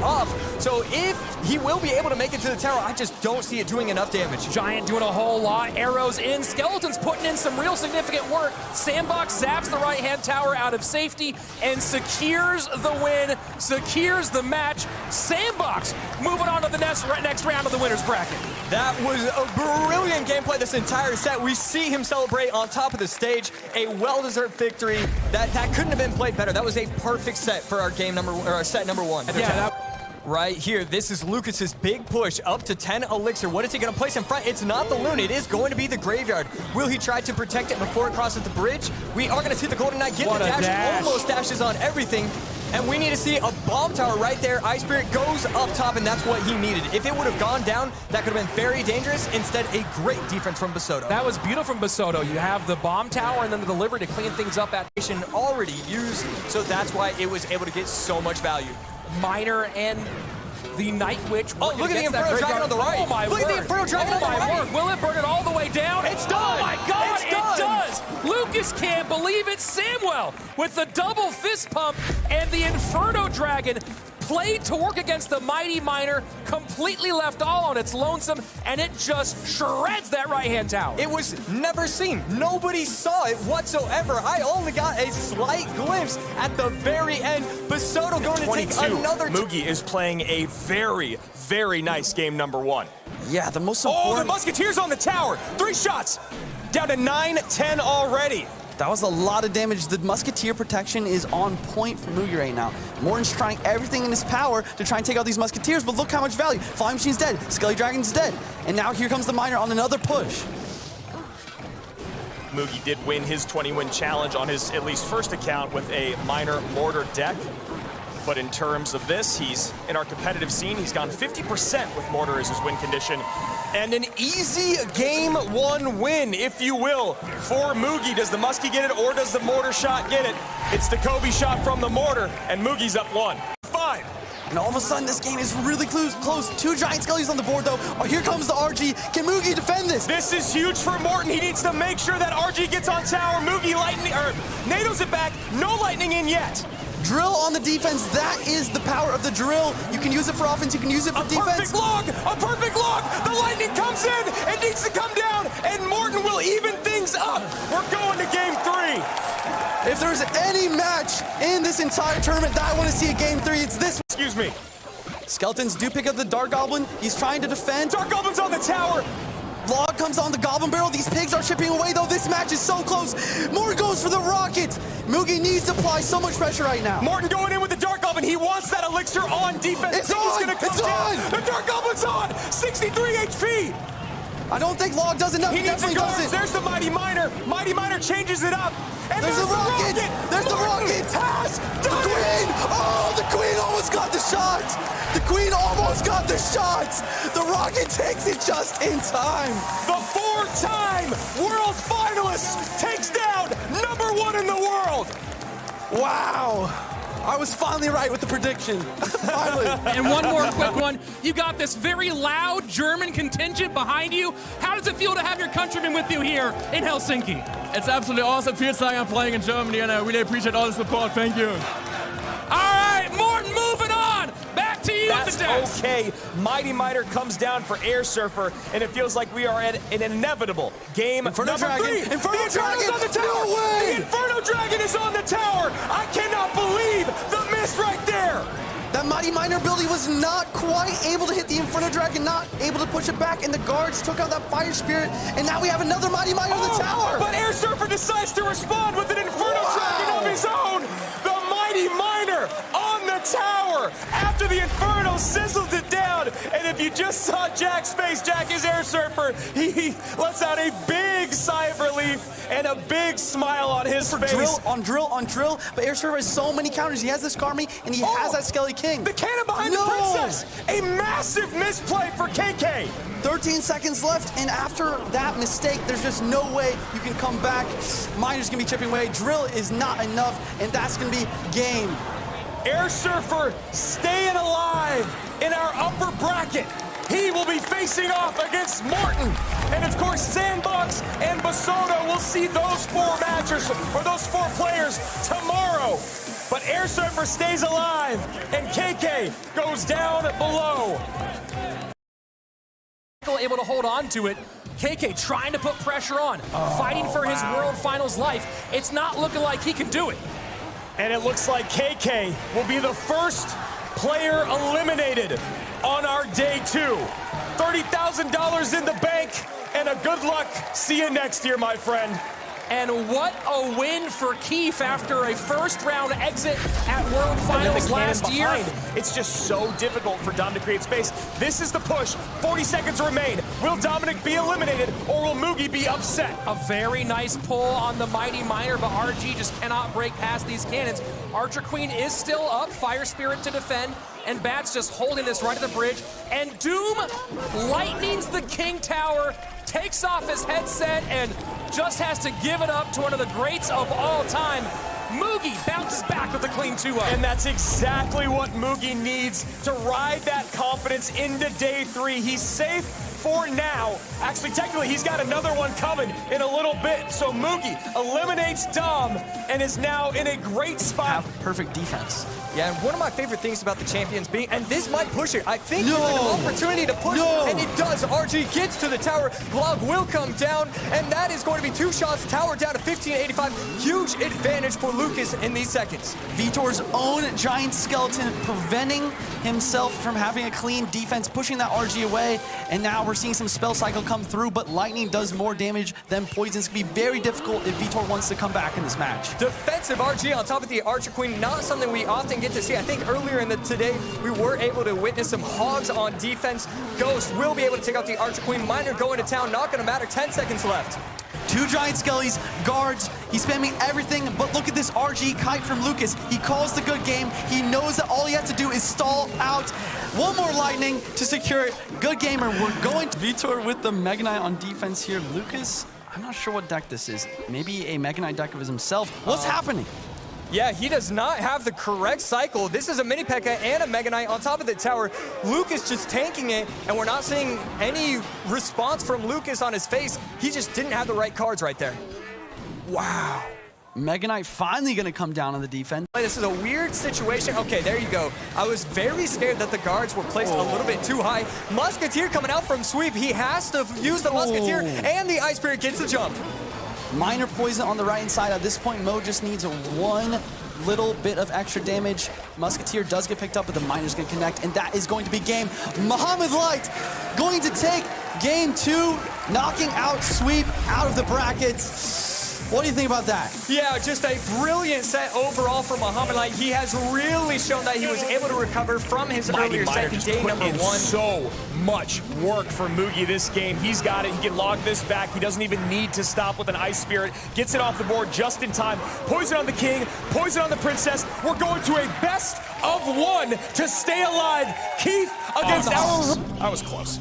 up. So if he will be able to make it to the tower, I just don't see it doing enough damage. Giant doing a whole lot. Arrows in. Skeleton's putting in some real significant work. Sandbox zaps the right-hand tower out of safety and secures the win, secures the match. Sandbox moving on to the next round of the winner's bracket. That was a brilliant gameplay this entire set. We see him celebrate on top of the stage. A well-deserved victory. That couldn't have been played better. That was a perfect set for our set number one. Yeah, right here, this is Lucas's big push up to 10 elixir. What is he going to place in front? It's not the Loon. It is going to be the Graveyard. Will he try to protect it before it crosses the bridge? We are going to see the Golden Knight get the dash. Almost dashes on everything. And we need to see a bomb tower right there. Ice Spirit goes up top, and that's what he needed. If it would have gone down, that could have been very dangerous. Instead, a great defense from Basoto. That was beautiful from Basoto. You have the bomb tower and then the delivery to clean things up at already used, so that's why it was able to get so much value. Miner and the Night Witch. Oh, look at the Inferno Dragon on the right. Oh, my look word. At the Inferno Dragon on the right. Word. Will it burn it all the way down? It's done. Oh, my God, it's done. It does. Lucas can't believe it. Samwell with the double fist pump and the Inferno Dragon played to work against the Mighty Miner, completely left all on its lonesome, and it just shreds that right-hand tower. It was never seen. Nobody saw it whatsoever. I only got a slight glimpse at the very end. Basoto going to take another... Mugi is playing a very, very nice game number one. Yeah, the most important... Oh, the Musketeers on the tower. 3 shots. Down to 9-10 already. That was a lot of damage. The Musketeer protection is on point for Mugi right now. Morton's trying everything in his power to try and take out these Musketeers, but look how much value. Flying Machine's dead, Skelly Dragon's dead, and now here comes the Miner on another push. Mugi did win his 20-win challenge on his at least first account with a Miner Mortar deck. But in terms of this, he's in our competitive scene. He's gone 50% with Mortar as his win condition. And an easy game one win, if you will, for Mugi. Does the Muskie get it or does the Mortar shot get it? It's the Kobe shot from the Mortar, and Mugi's up 1-5. And all of a sudden, this game is really close. 2 Giant Skellies on the board, though. Oh, here comes the RG. Can Mugi defend this? This is huge for Morton. He needs to make sure that RG gets on tower. Mugi NATO's it back. No lightning in yet. Drill on the defense. That is the power of the drill. You can use it for offense. You can use it for defense. A perfect log. The lightning comes in. It needs to come down, and Morton will even things up. We're going to game 3. If there's any match in this entire tournament that I want to see a game 3, it's this. Excuse me. Skeletons do pick up the Dark Goblin. He's trying to defend. Dark Goblin's on the tower. Log comes on the Goblin Barrel. These pigs are chipping away, though. This match is so close. Moore goes for the rocket. Mugi needs to apply so much pressure right now. Morton going in with the Dark Goblin. He wants that elixir on defense. It's on. It's on. The Dark Goblin's on. 63 HP. I don't think Log does enough. He needs the guards. There's the Mighty Miner. Mighty Miner changes it up. And there's the rocket. There's the rocket. Has the Queen. Oh, the Queen almost got the shot. The Queen almost got the shot. The rocket takes it just in time. The 4-time world finalist takes down #1 in the world. Wow. I was finally right with the prediction. Finally. And one more quick one. You got this very loud German contingent behind you. How does it feel to have your countrymen with you here in Helsinki? It's absolutely awesome. Feels like I'm playing in Germany, and I really appreciate all the support. Thank you. All right, Morton, moving on. Back to you. That's okay. Mighty Miner comes down for Air Surfer, and it feels like we are at an inevitable game Inferno number 3. Inferno Dragon on the tower. No way. The Inferno Dragon is on the tower. I cannot believe the miss right there. That Mighty Miner ability was not quite able to hit the Inferno Dragon, not able to push it back, and the guards took out that Fire Spirit, and now we have another Mighty Miner on the tower. But Air Surfer decides to respond with an Inferno Dragon of his own. The Mighty Miner on the tower after the Inferno sizzled it down. And if you just saw Jack's face, Jack is Air Surfer. He lets out a big sigh of relief and a big smile on his face. Drill on drill, but Air Surfer has so many counters. He has this Karmi, and he has that Skelly King. The cannon behind the princess. A massive misplay for KK. 13 seconds left, and after that mistake, there's just no way you can come back. Miner's gonna be chipping away. Drill is not enough, and that's gonna be game. Air Surfer staying alive in our upper bracket. he will be facing off against Morton. And of course, Sandbox and Basoto will see those 4 matches, or those 4 players tomorrow. But Air Surfer stays alive, and KK goes down below. Able to hold on to it. KK trying to put pressure on, fighting for his World Finals life. It's not looking like he can do it. And it looks like KK will be the first player eliminated on our day 2. $30,000 in the bank, and a good luck. See you next year, my friend. And what a win for Keith after a first-round exit at World Finals last year. It's just so difficult for Dom to create space. This is the push. 40 seconds remain. Will Dominic be eliminated, or will Mugi be upset? A very nice pull on the Mighty Miner, but RG just cannot break past these cannons. Archer Queen is still up, Fire Spirit to defend, and Bats just holding this right at the bridge. And Doom lightnings the King Tower, takes off his headset, and just has to give it up to one of the greats of all time. Mugi bounces back with a clean 2-0. And that's exactly what Mugi needs to ride that confidence into day 3. He's safe for now. Actually, technically, he's got another one coming in a little bit. So Mugi eliminates Dom and is now in a great spot. Have perfect defense. Yeah, and one of my favorite things about the champions being, and this might push it, I think it's an opportunity to push, and it does. RG gets to the tower, Log will come down, and that is going to be 2 shots, tower down to 1585. Huge advantage for Lucas in these seconds. Vitor's own giant skeleton preventing himself from having a clean defense, pushing that RG away, and now we're seeing some spell cycle come through, but lightning does more damage than poison. It's going to be very difficult if Vitor wants to come back in this match. Defensive RG on top of the Archer Queen, not something we often get to see. I think earlier in the today, we were able to witness some hogs on defense. Ghost will be able to take out the Archer Queen. Miner going to town, not going to matter. 10 seconds left. 2 giant skellies, guards, he's spamming everything, but look at this RG kite from Lucas. He calls the good game. He knows that all he has to do is stall out. 1 more lightning to secure it. Good gamer, we're going to Vitor with the Mega Knight on defense here. Lucas, I'm not sure what deck this is. Maybe a Mega Knight deck of his himself. What's happening? Yeah, he does not have the correct cycle. This is a Mini P.E.K.K.A and a Mega Knight on top of the tower. Lucas just tanking it, and we're not seeing any response from Lucas on his face. He just didn't have the right cards right there. Wow. Mega Knight finally going to come down on the defense. This is a weird situation. Okay, there you go. I was very scared that the guards were placed a little bit too high. Musketeer coming out from sweep. He has to use the Musketeer, and the Ice Spirit gets the jump. Minor poison on the right-hand side. At this point, Mo just needs 1 little bit of extra damage. Musketeer does get picked up, but the Miner's going to connect, and that is going to be game. Muhammad Light going to take game 2, knocking out Sweep out of the brackets. What do you think about that? Yeah, just a brilliant set overall for Muhammad Light. He has really shown that he was able to recover from his earlier set in day number 1. So much work for Mugi this game. He's got it. He can log this back. He doesn't even need to stop with an Ice Spirit. Gets it off the board just in time. Poison on the King, poison on the Princess. We're going to a best of 1 to stay alive. Keith against our... That was close.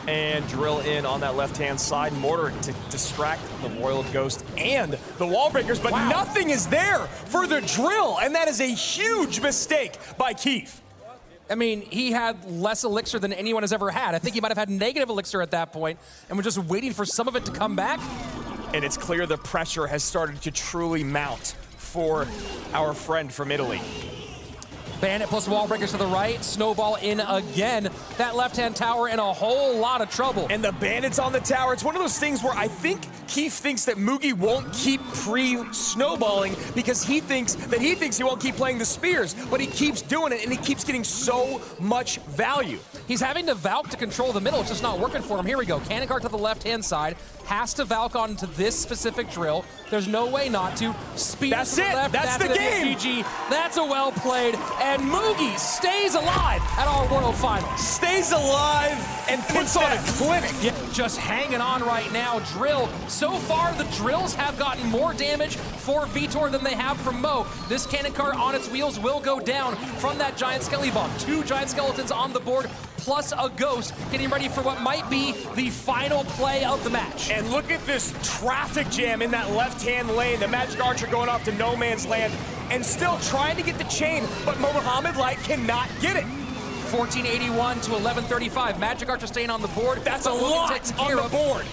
And drill in on that left-hand side. Mortar to distract the Royal Ghost and the wall breakers, but nothing is there for the drill, and that is a huge mistake by Keith. I mean, he had less elixir than anyone has ever had. I think he might have had negative elixir at that point, and we're just waiting for some of it to come back. And it's clear the pressure has started to truly mount for our friend from Italy. Bandit plus wall breakers to the right, snowball in again. That left-hand tower in a whole lot of trouble. And the bandits on the tower, it's one of those things where I think Keith thinks that Mugi won't keep pre-snowballing because he thinks he won't keep playing the spears, but he keeps doing it and he keeps getting so much value. He's having to Valk to control the middle. It's just not working for him. Here we go. Cannon cart to the left-hand side. Has to Valk onto this specific drill. There's no way not to. Speed That's to the it. left. That's the game. GG. That's a well played. And Mugi stays alive at our World Finals. Stays alive and puts on a clinic. Yeah, just hanging on right now. Drill. So far, the drills have gotten more damage for Vitor than they have from Mo. This cannon cart on its wheels will go down from that giant skelly bomb. 2 giant skeletons on the board, plus a ghost, getting ready for what might be the final play of the match. And look at this traffic jam in that left-hand lane. The Magic Archer going off to no man's land and still trying to get the chain, but Muhammad Light cannot get it. 1481 to 1135. Magic Archer staying on the board. That's a but William lot taken on care the of. board.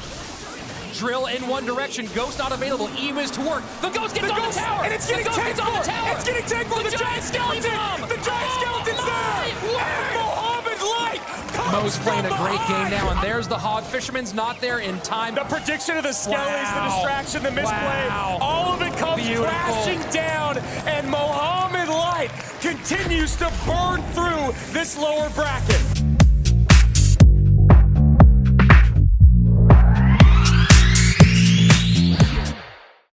Drill in one direction. Ghost not available. Ewiz to work. The Ghost gets on the tower. And it's getting tanked on the for. tower. It's getting tanked for the giant skeleton. The giant skeleton's there. And Mohammed Light comes Mo's playing a from great game behind. now, and there's the Hog. Fisherman's not there in time. The prediction of the skellies, Wow. the distraction, the misplay, Wow. all of it comes Beautiful. crashing down, and Mohammed Light continues to burn through this lower bracket.